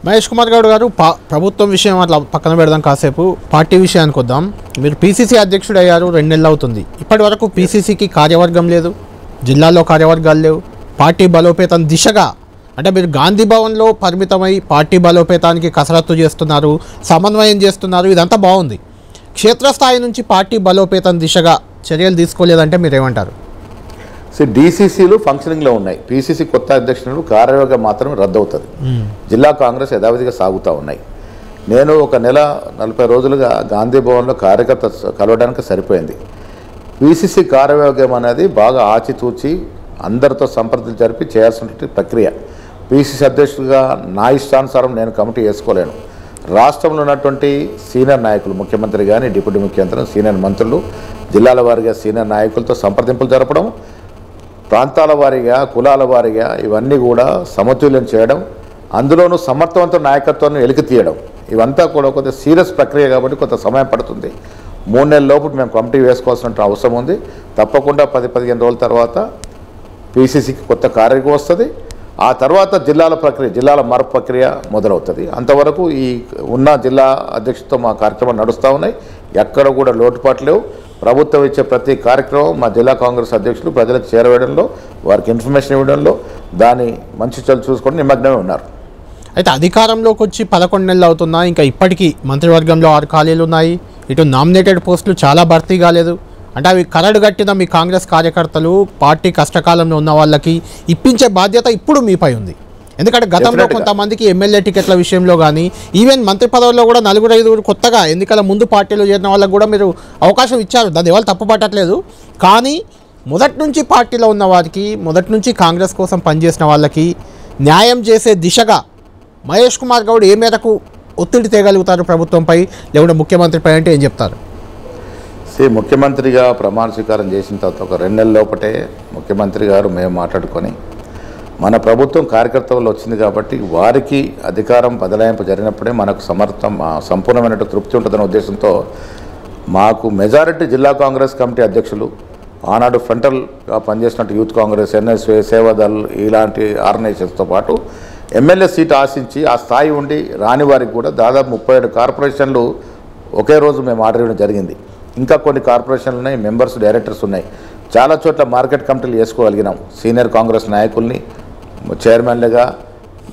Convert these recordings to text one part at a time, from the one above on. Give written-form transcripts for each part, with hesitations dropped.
మహేష్ కుమార్ గౌడ్ గారు ప్రభుత్వం విషయం అట్లా పక్కన పెడదాం, కాసేపు పార్టీ విషయానికి వద్దాం. మీరు పీసీసీ అధ్యక్షుడు అయ్యారు, 2 నెలలు అవుతుంది. ఇప్పటి వరకు పీసీసీకి కార్యవర్గం లేదు, జిల్లాలో కార్యవర్గాలు లేవు. పార్టీ బలోపేతం దిశగా అంటే మీరు గాంధీ భవన్లో పరిమితమై పార్టీ బలోపేతానికి కసరత్తు చేస్తున్నారు, సమన్వయం చేస్తున్నారు, ఇదంతా బాగుంది. క్షేత్రస్థాయి నుంచి పార్టీ బలోపేతం దిశగా చర్యలు తీసుకోలేదంటే మీరేమంటారు? డీసీసీలు ఫంక్షనింగ్లో ఉన్నాయి. పీసీసీ కొత్త అధ్యక్షుడు కార్యవర్గం మాత్రం రద్దు అవుతుంది. జిల్లా కాంగ్రెస్ యథావిధిగా సాగుతూ ఉన్నాయి. నేను 1 నెల 40 రోజులుగా గాంధీ భవన్లో కార్యకర్త కలవడానికి సరిపోయింది. పీసీసీ కార్యవర్గం అనేది బాగా ఆచితూచి అందరితో సంప్రదింపులు జరిపి చేయాల్సిన ప్రక్రియ. పీసీసీ అధ్యక్షుడిగా నా ఇష్టానుసారం నేను కమిటీ వేసుకోలేను. రాష్ట్రంలో ఉన్నటువంటి సీనియర్ నాయకులు, ముఖ్యమంత్రి కానీ డిప్యూటీ ముఖ్యమంత్రి, సీనియర్ మంత్రులు, జిల్లాల వారీగా సీనియర్ నాయకులతో సంప్రదింపులు జరపడం, ప్రాంతాల వారీగా, కులాల వారీగా ఇవన్నీ కూడా సమతుల్యం చేయడం, అందులోనూ సమర్థవంతమైన నాయకత్వాన్ని వెలికి తీయడం, ఇవంతా కూడా కొంత సీరియస్ ప్రక్రియ కాబట్టి కొంత సమయం పడుతుంది. 3 నెలల లోపు మేము కమిటీ వేసుకోవాల్సిన అవసరం ఉంది. తప్పకుండా 10-15 రోజుల తర్వాత పీసీసీకి కొత్త కార్యవర్గం వస్తుంది. ఆ తర్వాత జిల్లాల ప్రక్రియ, జిల్లాల మార్పు ప్రక్రియ మొదలవుతుంది. అంతవరకు ఈ ఉన్న జిల్లా అధ్యక్షుడితో మా కార్యక్రమాలు నడుస్తూ ఉన్నాయి. ఎక్కడ కూడా లోటుపాట్లు లేవు. ప్రభుత్వం ఇచ్చే ప్రతి కార్యక్రమం మా జిల్లా కాంగ్రెస్ అధ్యక్షులు ప్రజలకు చేరవేయడంలో, వారికి ఇన్ఫర్మేషన్ ఇవ్వడంలో, దాని మంచి చెడు చూసుకొని నిమగ్నమే ఉన్నారు. అయితే అధికారంలోకి వచ్చి 11 నెలలు అవుతున్నా ఇంకా ఇప్పటికీ మంత్రివర్గంలో 6 ఖాళీలు ఉన్నాయి. ఇటు నామినేటెడ్ పోస్టులు చాలా భర్తీ కాలేదు. అంటే అవి కరడు కట్టిన మీ కాంగ్రెస్ కార్యకర్తలు పార్టీ కష్టకాలంలో ఉన్న వాళ్ళకి ఇప్పించే బాధ్యత ఇప్పుడు మీపై ఉంది. ఎందుకంటే గతంలో కొంతమందికి ఎమ్మెల్యే టికెట్ల విషయంలో కానీ, ఈవెన్ మంత్రి పదవుల్లో కూడా 4-5 కొత్తగా ఎన్నికల ముందు పార్టీలో చేరిన వాళ్ళకు కూడా మీరు అవకాశం ఇచ్చారు. దాన్ని ఎవరు తప్పు పట్టట్లేదు. కానీ మొదటి నుంచి పార్టీలో ఉన్న వారికి, మొదటి నుంచి కాంగ్రెస్ కోసం పనిచేసిన వాళ్ళకి న్యాయం చేసే దిశగా మహేష్ కుమార్ గౌడ్ ఏ మేరకు ఒత్తిడి తేగలుగుతారు ప్రభుత్వంపై, లేకుంటే ముఖ్యమంత్రిపై అంటే ఏం చెప్తారు? ముఖ్యమంత్రిగా ప్రమాణ స్వీకారం చేసిన తర్వాత 2 నెలల లోపటే ముఖ్యమంత్రి గారు మేము మాట్లాడుకొని, మన ప్రభుత్వం కార్యకర్తలు వచ్చింది కాబట్టి వారికి అధికారం బదలాయింపు జరిగినప్పుడే మనకు సంపూర్ణమైన తృప్తి ఉంటుందనే ఉద్దేశంతో మాకు మెజారిటీ జిల్లా కాంగ్రెస్ కమిటీ అధ్యక్షులు, ఆనాడు ఫ్రంటల్గా పనిచేసినట్టు యూత్ కాంగ్రెస్, ఎన్ఎస్ఏ, సేవాదల్ ఇలాంటి ఆర్గనైజేషన్స్తో పాటు ఎమ్మెల్యే సీటు ఆశించి ఆ స్థాయి ఉండి రాని వారికి కూడా దాదాపు 37 కార్పొరేషన్లు ఒకే రోజు మేము ఆర్డర్ ఇవ్వడం జరిగింది. ఇంకా కొన్ని కార్పొరేషన్లు ఉన్నాయి, మెంబర్స్, డైరెక్టర్స్ ఉన్నాయి. చాలా చోట్ల మార్కెట్ కమిటీలు వేసుకోగలిగినాం. సీనియర్ కాంగ్రెస్ నాయకుల్ని చైర్మన్లుగా,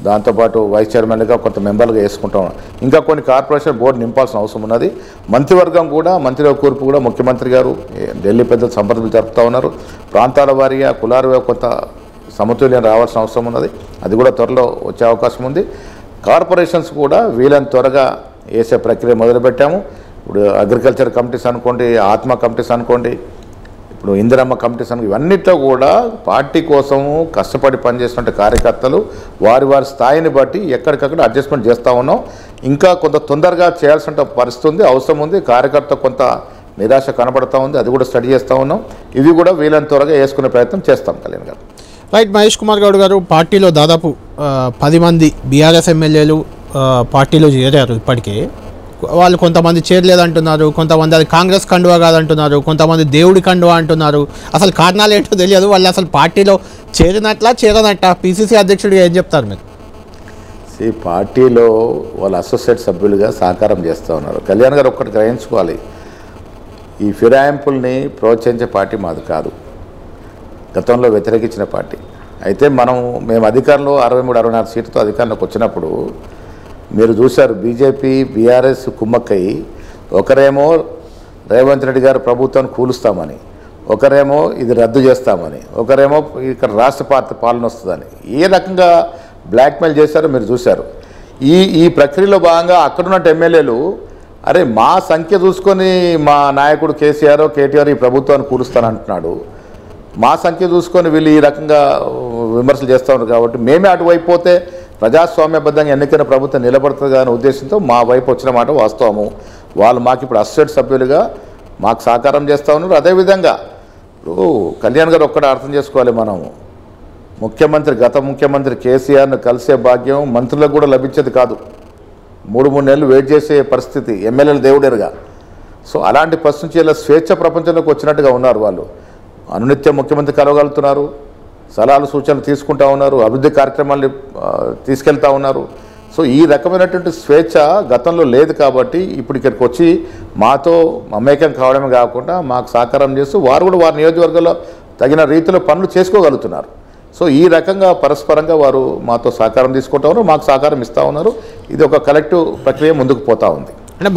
దాంతోపాటు వైస్ చైర్మన్లుగా కొంత మెంబర్లుగా వేసుకుంటాం. ఇంకా కొన్ని కార్పొరేషన్ బోర్డు నింపాల్సిన అవసరం ఉన్నది. మంత్రివర్గం కూడా, మంత్రివర్గ కూర్పు కూడా ముఖ్యమంత్రి గారు ఢిల్లీ పెద్దలు సంప్రదింపులు జరుపుతూ ఉన్నారు. ప్రాంతాల వారీగా, కులాల కొంత సమతుల్యం రావాల్సిన అవసరం ఉన్నది. అది కూడా త్వరలో వచ్చే అవకాశం ఉంది. కార్పొరేషన్స్ కూడా వీళ్ళని త్వరగా వేసే ప్రక్రియ మొదలుపెట్టాము. ఇప్పుడు అగ్రికల్చర్ కమిటీస్ అనుకోండి, ఆత్మ కమిటీస్ అనుకోండి, ఇప్పుడు ఇందిరమ్మ కమిటీస్ అనుకోండి, ఇవన్నిట్లో కూడా పార్టీ కోసము కష్టపడి పనిచేస్తున్న కార్యకర్తలు వారి స్థాయిని బట్టి ఎక్కడికక్కడ అడ్జస్ట్మెంట్ చేస్తూ ఉన్నాం. ఇంకా కొంత తొందరగా చేయాల్సిన పరిస్థితి ఉంది, అవసరం ఉంది. కార్యకర్త కొంత నిరాశ కనబడుతూ ఉంది, అది కూడా స్టడీ చేస్తూ ఉన్నాం. ఇవి కూడా వీళ్ళని త్వరగా వేసుకునే ప్రయత్నం చేస్తాం. కళ్యాణ్ గారు. రైట్. మహేష్ కుమార్ గౌడ్ గారు, పార్టీలో దాదాపు 10 మంది బీఆర్ఎస్ ఎమ్మెల్యేలు పార్టీలో చేరారు. ఇప్పటికే వాళ్ళు కొంతమంది చేరలేదంటున్నారు, కొంతమంది అది కాంగ్రెస్ కండువా కాదంటున్నారు, కొంతమంది దేవుడి కండువా అంటున్నారు. అసలు కారణాలు ఏంటో తెలియదు. వాళ్ళు అసలు పార్టీలో చేరనట్ట పీసీసీ అధ్యక్షుడిగా ఏం చెప్తారు మీరు? పార్టీలో వాళ్ళ అసోసియేట్ సభ్యులుగా సహకారం చేస్తూ ఉన్నారు. కళ్యాణ్ గారు ఒక్కటి గ్రహించుకోవాలి, ఈ ఫిరాయింపుల్ని ప్రోత్సహించే పార్టీ మాది కాదు. గతంలో వ్యతిరేకించిన పార్టీ. అయితే మేము అధికారంలో 63-64 సీట్లతో అధికారంలోకి వచ్చినప్పుడు మీరు చూశారు, బీజేపీ, బీఆర్ఎస్ కుమ్మక్కయి ఒకరేమో రేవంత్ రెడ్డి గారు ప్రభుత్వాన్ని కూలుస్తామని, ఒకరేమో ఇది రద్దు చేస్తామని, ఒకరేమో ఇక్కడ రాష్ట్ర పాలన వస్తుందని ఏ రకంగా బ్లాక్మెయిల్ చేశారో మీరు చూశారు. ఈ ప్రక్రియలో భాగంగా అక్కడున్న ఎమ్మెల్యేలు, అరే మా సంఖ్య చూసుకొని మా నాయకుడు కేసీఆర్, కేటీఆర్ ఈ ప్రభుత్వాన్ని కూలుస్తానంటున్నాడు, మా సంఖ్య చూసుకొని వీళ్ళు ఈ రకంగా విమర్శలు చేస్తూ ఉన్నారు కాబట్టి మేమే అటువైపు పోతే ప్రజాస్వామ్యబద్ధంగా ఎన్నికైన ప్రభుత్వం నిలబడుతుంది అనే ఉద్దేశంతో మా వైపు వచ్చిన మాట వాస్తవము. వాళ్ళు మాకు ఇప్పుడు అసోసియేట్ సభ్యులుగా మాకు సహకారం చేస్తూ ఉన్నారు. అదేవిధంగా ఇప్పుడు కళ్యాణ్ గారు ఒక్కటే అర్థం చేసుకోవాలి, మనము గత ముఖ్యమంత్రి కేసీఆర్ను కలిసే భాగ్యం మంత్రులకు కూడా లభించేది కాదు. 3 నెలలు వెయిట్ చేసే పరిస్థితి ఎమ్మెల్యేలు దేవుడేరుగా. సో అలాంటి పరిస్థితి నుంచి ఇలా స్వేచ్ఛ ప్రపంచంలోకి వచ్చినట్టుగా ఉన్నారు. వాళ్ళు అనునిత్యం ముఖ్యమంత్రి కలవగలుగుతున్నారు, సలహాలు సూచనలు తీసుకుంటూ ఉన్నారు, అభివృద్ధి కార్యక్రమాలు తీసుకెళ్తూ ఉన్నారు. సో ఈ రకమైనటువంటి స్వేచ్ఛ గతంలో లేదు కాబట్టి ఇప్పుడు ఇక్కడికి వచ్చి మాతో మమేకం కావడమే కాకుండా మాకు సహకారం చేస్తూ వారు కూడా వారి నియోజకవర్గంలో తగిన రీతిలో పనులు చేసుకోగలుగుతున్నారు. సో ఈ రకంగా పరస్పరంగా వారు మాతో సహకారం తీసుకుంటా ఉన్నారు, మాకు సహకారం ఇస్తూ ఉన్నారు. ఇది ఒక కలెక్టివ్ ప్రక్రియ ముందుకు పోతూ ఉంది. అంటే